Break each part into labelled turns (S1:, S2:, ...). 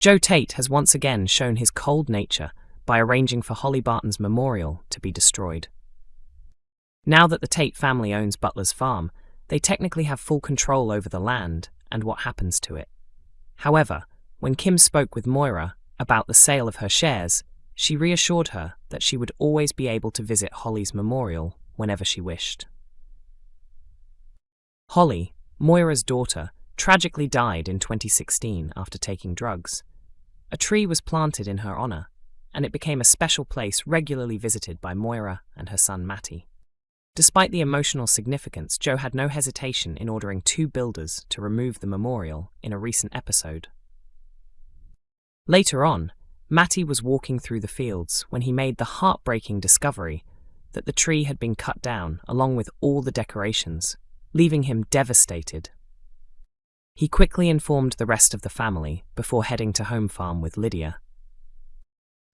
S1: Joe Tate has once again shown his cold nature by arranging for Holly Barton's memorial to be destroyed. Now that the Tate family owns Butler's farm, they technically have full control over the land and what happens to it. However, when Kim spoke with Moira about the sale of her shares, she reassured her that she would always be able to visit Holly's memorial whenever she wished. Holly, Moira's daughter, tragically died in 2016 after taking drugs. A tree was planted in her honor, and it became a special place regularly visited by Moira and her son Matty. Despite the emotional significance, Joe had no hesitation in ordering 2 builders to remove the memorial in a recent episode. Later on, Matty was walking through the fields when he made the heartbreaking discovery that the tree had been cut down along with all the decorations, leaving him devastated. He quickly informed the rest of the family before heading to home farm with Lydia.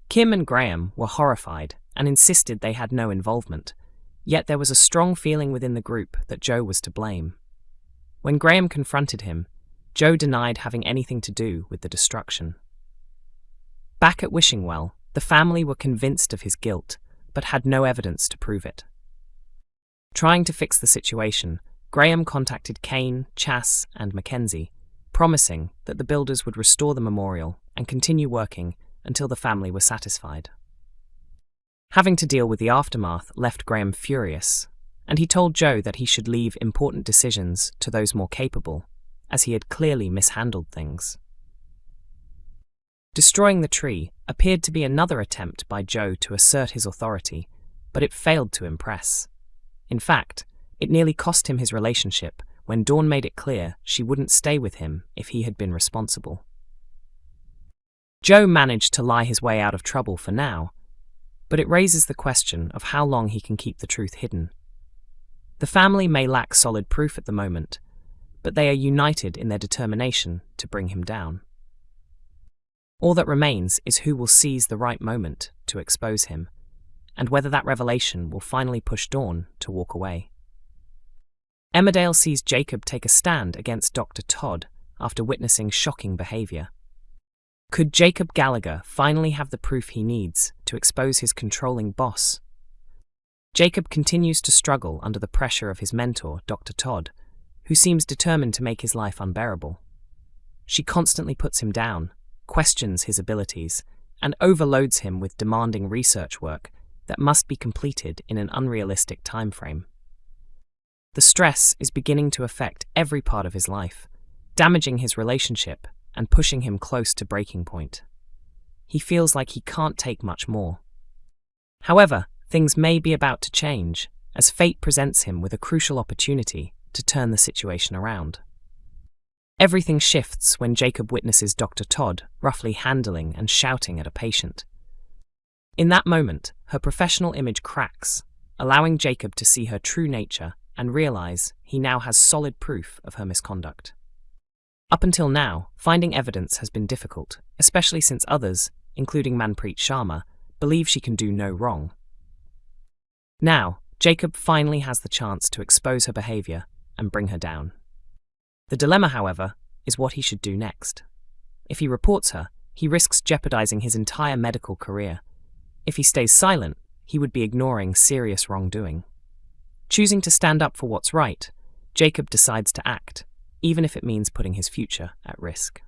S1: Kim and Graham were horrified and insisted they had no involvement, yet there was a strong feeling within the group that Joe was to blame. When Graham confronted him, Joe denied having anything to do with the destruction. Back at Wishingwell, the family were convinced of his guilt, but had no evidence to prove it. Trying to fix the situation, Graham contacted Kane, Chas, and Mackenzie, promising that the builders would restore the memorial and continue working until the family were satisfied. Having to deal with the aftermath left Graham furious, and he told Joe that he should leave important decisions to those more capable, as he had clearly mishandled things. Destroying the tree appeared to be another attempt by Joe to assert his authority, but it failed to impress. In fact, it nearly cost him his relationship when Dawn made it clear she wouldn't stay with him if he had been responsible. Joe managed to lie his way out of trouble for now, but it raises the question of how long he can keep the truth hidden. The family may lack solid proof at the moment, but they are united in their determination to bring him down. All that remains is who will seize the right moment to expose him, and whether that revelation will finally push Dawn to walk away. Emmerdale sees Jacob take a stand against Dr. Todd after witnessing shocking behavior. Could Jacob Gallagher finally have the proof he needs to expose his controlling boss? Jacob continues to struggle under the pressure of his mentor, Dr. Todd, who seems determined to make his life unbearable. She constantly puts him down, questions his abilities, and overloads him with demanding research work that must be completed in an unrealistic time frame. The stress is beginning to affect every part of his life, damaging his relationship and pushing him close to breaking point. He feels like he can't take much more. However, things may be about to change, as fate presents him with a crucial opportunity to turn the situation around. Everything shifts when Jacob witnesses Dr. Todd roughly handling and shouting at a patient. In that moment, her professional image cracks, allowing Jacob to see her true nature and realize he now has solid proof of her misconduct. Up until now, finding evidence has been difficult, especially since others, including Manpreet Sharma, believe she can do no wrong. Now, Jacob finally has the chance to expose her behavior and bring her down. The dilemma, however, is what he should do next. If he reports her, he risks jeopardizing his entire medical career. If he stays silent, he would be ignoring serious wrongdoing. Choosing to stand up for what's right, Jacob decides to act, even if it means putting his future at risk.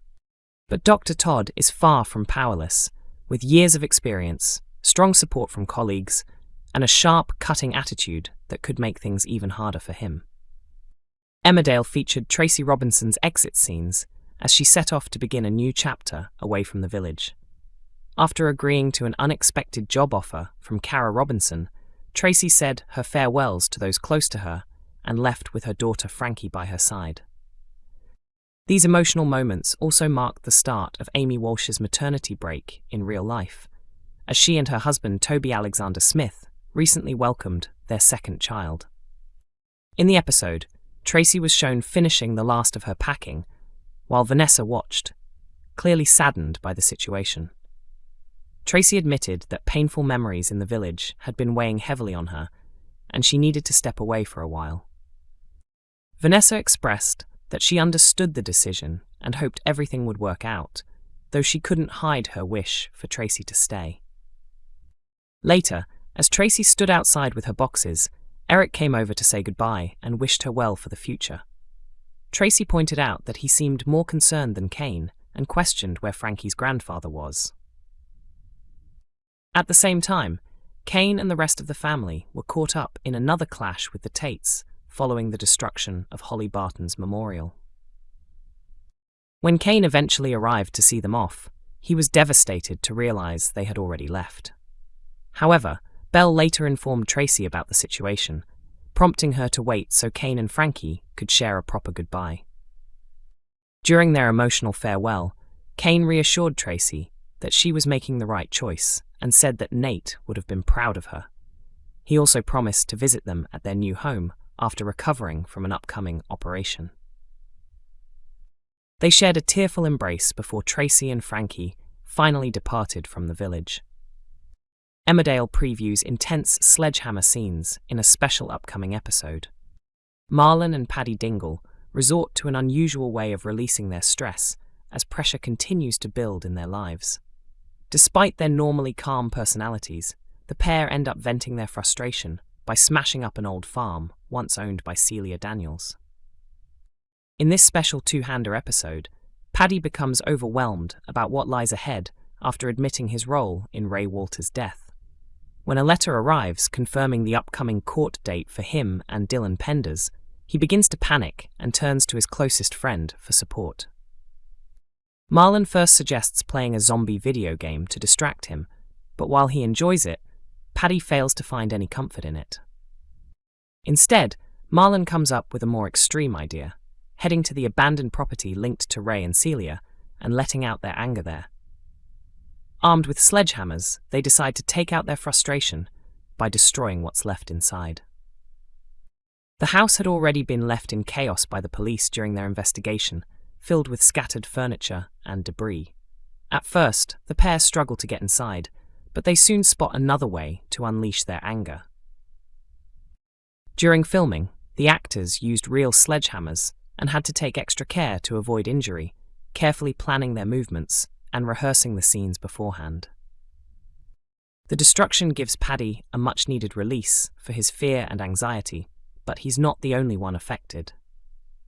S1: But Dr. Todd is far from powerless, with years of experience, strong support from colleagues, and a sharp, cutting attitude that could make things even harder for him. Emmerdale featured Tracy Robinson's exit scenes as she set off to begin a new chapter away from the village. After agreeing to an unexpected job offer from Cara Robinson, Tracy said her farewells to those close to her and left with her daughter Frankie by her side. These emotional moments also marked the start of Amy Walsh's maternity break in real life, as she and her husband Toby Alexander Smith recently welcomed their second child. In the episode, Tracy was shown finishing the last of her packing, while Vanessa watched, clearly saddened by the situation. Tracy admitted that painful memories in the village had been weighing heavily on her, and she needed to step away for a while. Vanessa expressed that she understood the decision and hoped everything would work out, though she couldn't hide her wish for Tracy to stay. Later, as Tracy stood outside with her boxes, Eric came over to say goodbye and wished her well for the future. Tracy pointed out that he seemed more concerned than Kane and questioned where Frankie's grandfather was. At the same time, Kane and the rest of the family were caught up in another clash with the Tates following the destruction of Holly Barton's memorial. When Kane eventually arrived to see them off, he was devastated to realize they had already left. However, Belle later informed Tracy about the situation, prompting her to wait so Kane and Frankie could share a proper goodbye. During their emotional farewell, Kane reassured Tracy that she was making the right choice and said that Nate would have been proud of her. He also promised to visit them at their new home after recovering from an upcoming operation. They shared a tearful embrace before Tracy and Frankie finally departed from the village. Emmerdale previews intense sledgehammer scenes in a special upcoming episode. Marlon and Paddy Dingle resort to an unusual way of releasing their stress as pressure continues to build in their lives. Despite their normally calm personalities, the pair end up venting their frustration by smashing up an old farm once owned by Celia Daniels. In this special two-hander episode, Paddy becomes overwhelmed about what lies ahead after admitting his role in Ray Walter's death. When a letter arrives confirming the upcoming court date for him and Dylan Penders, he begins to panic and turns to his closest friend for support. Marlon first suggests playing a zombie video game to distract him, but while he enjoys it, Paddy fails to find any comfort in it. Instead, Marlon comes up with a more extreme idea, heading to the abandoned property linked to Ray and Celia and letting out their anger there. Armed with sledgehammers, they decide to take out their frustration by destroying what's left inside. The house had already been left in chaos by the police during their investigation, filled with scattered furniture and debris. At first, the pair struggle to get inside, but they soon spot another way to unleash their anger. During filming, the actors used real sledgehammers and had to take extra care to avoid injury, carefully planning their movements and rehearsing the scenes beforehand. The destruction gives Paddy a much-needed release for his fear and anxiety, but he's not the only one affected.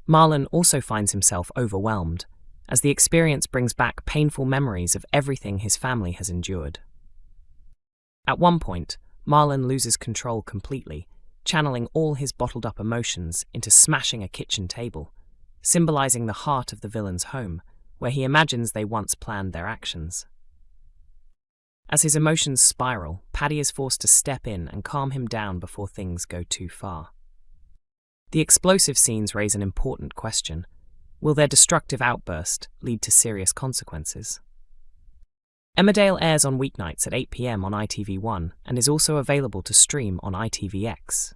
S1: Marlon also finds himself overwhelmed, as the experience brings back painful memories of everything his family has endured. At one point, Marlon loses control completely, channeling all his bottled-up emotions into smashing a kitchen table, symbolizing the heart of the villain's home, where he imagines they once planned their actions. As his emotions spiral, Paddy is forced to step in and calm him down before things go too far. The explosive scenes raise an important question. Will their destructive outburst lead to serious consequences? Emmerdale airs on weeknights at 8 p.m. on ITV1 and is also available to stream on ITVX.